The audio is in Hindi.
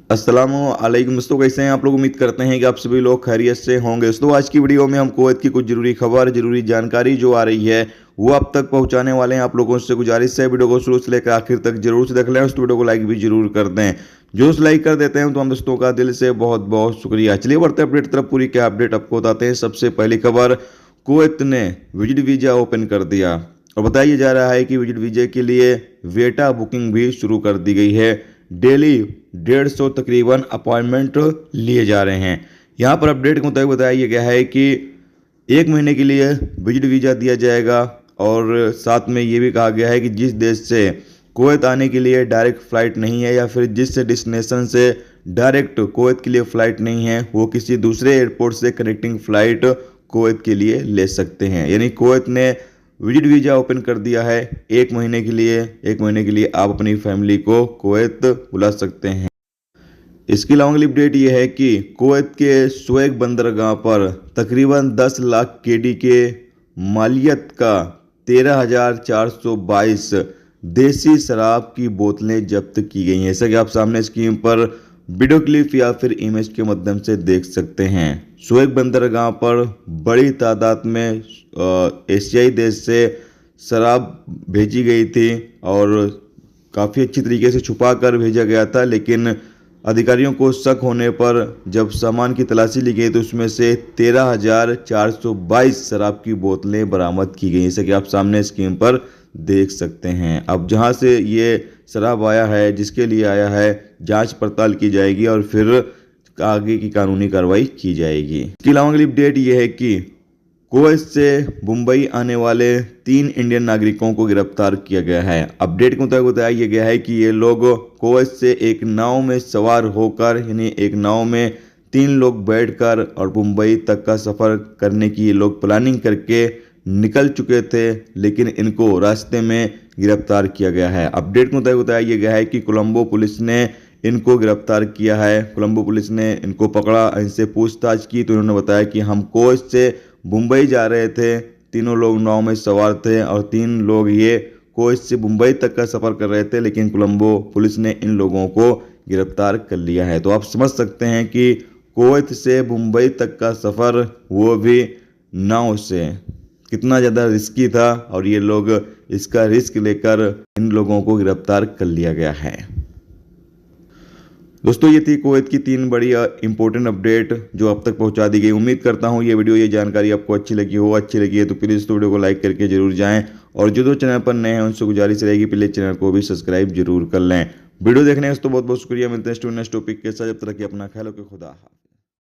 अस्सलामुअलैकुम दोस्तों, कैसे हैं आप लोग। उम्मीद करते हैं कि आप सभी लोग खैरियत से होंगे। दोस्तों आज की वीडियो में हम कुवैत की कुछ जरूरी खबर, जरूरी जानकारी जो आ रही है वो आप तक पहुंचाने वाले हैं। आप लोगों से गुजारिश है वीडियो को शुरू से लेकर आखिर तक जरूर से देख लें। उस वीडियो को लाइक भी जरूर कर दें। जो लाइक कर देते हैं तो हम दोस्तों का दिल से बहुत बहुत शुक्रिया। चलिए बढ़ते अपडेट तरफ। पूरी क्या अपडेट आपको बताते हैं। सबसे पहली खबर, कुवैत ने विजिट वीजा ओपन कर दिया और बताया जा रहा है कि विजिट वीजे के लिए वेटा बुकिंग भी शुरू कर दी गई है। डेली 150 तकरीबन अपॉइंटमेंट लिए जा रहे हैं। यहाँ पर अपडेट के मुताबिक बताया गया है कि 1 महीने के लिए विजिट वीज़ा दिया जाएगा और साथ में ये भी कहा गया है कि जिस देश से कुवैत आने के लिए डायरेक्ट फ़्लाइट नहीं है या फिर जिस डेस्टिनेशन से डायरेक्ट कुवैत के लिए फ़्लाइट नहीं है वो किसी दूसरे एयरपोर्ट से कनेक्टिंग फ़्लाइट कुवैत के लिए ले सकते हैं। यानी कुवैत ने विजिट वीज़ा ओपन कर दिया है 1 महीने के लिए। 1 महीने के लिए आप अपनी फैमिली को कुवैत बुला सकते हैं। इसके अलावा अगली अपडेट ये है कि कुवैत के शुएब बंदरगाह पर तकरीबन 10 लाख केडी के मालियत का 13,422 देसी शराब की बोतलें जब्त की गई हैं। जैसा कि आप सामने स्क्रीन पर वीडियो क्लिप या फिर इमेज के माध्यम से देख सकते हैं। शुएब बंदरगाह पर बड़ी तादाद में एशियाई देश से शराब भेजी गई थी और काफ़ी अच्छी तरीके से छुपा कर भेजा गया था, लेकिन अधिकारियों को शक होने पर जब सामान की तलाशी ली गई तो उसमें से 13,422 शराब की बोतलें बरामद की गई। जैसे कि आप सामने स्क्रीन पर देख सकते हैं। अब जहां से ये शराब आया है, जिसके लिए आया है, जांच पड़ताल की जाएगी और फिर आगे की कानूनी कार्रवाई की जाएगी। इसके अलावा अगली अपडेट ये है कि कुवैत से मुंबई आने वाले 3 इंडियन नागरिकों को गिरफ्तार किया गया है। अपडेट के मुताबिक बताया गया है कि ये लोग कुवैत से एक नाव में सवार होकर, यानी एक नाव में 3 लोग बैठकर और मुंबई तक का सफ़र करने की ये लोग प्लानिंग करके निकल चुके थे, लेकिन इनको रास्ते में गिरफ्तार किया गया है। अपडेट के मुताबिक बताया गया है कि कोलंबो पुलिस ने इनको गिरफ्तार किया है। कोलंबो पुलिस ने इनको पकड़ा, इनसे पूछताछ की तो इन्होंने बताया कि हम कुवैत से मुंबई जा रहे थे। तीनों लोग नाव में सवार थे और 3 लोग ये कुवैत से मुंबई तक का सफ़र कर रहे थे, लेकिन कोलंबो पुलिस ने इन लोगों को गिरफ्तार कर लिया है। तो आप समझ सकते हैं कि कुवैत से मुंबई तक का सफ़र, वो भी नाव से, कितना ज़्यादा रिस्की था और ये लोग इसका रिस्क लेकर इन लोगों को गिरफ्तार कर लिया गया है। दोस्तों ये थी कुवैत की 3 बड़ी इंपॉर्टेंट अपडेट जो अब तक पहुंचा दी गई। उम्मीद करता हूं ये वीडियो, ये जानकारी आपको अच्छी लगी हो। अच्छी लगी है तो प्लीज़ वीडियो को लाइक करके जरूर जाएं और जो चैनल पर नए हैं उनसे गुजारिश रहेगी प्लीज़ चैनल को भी सब्सक्राइब जरूर कर लें। वीडियो देखने का तो बहुत बहुत शुक्रिया। मिलते हैं नेक्स्ट टॉपिक के साथ। जब तक कि अपना ख्याल रखें। खुदा हाफिज़।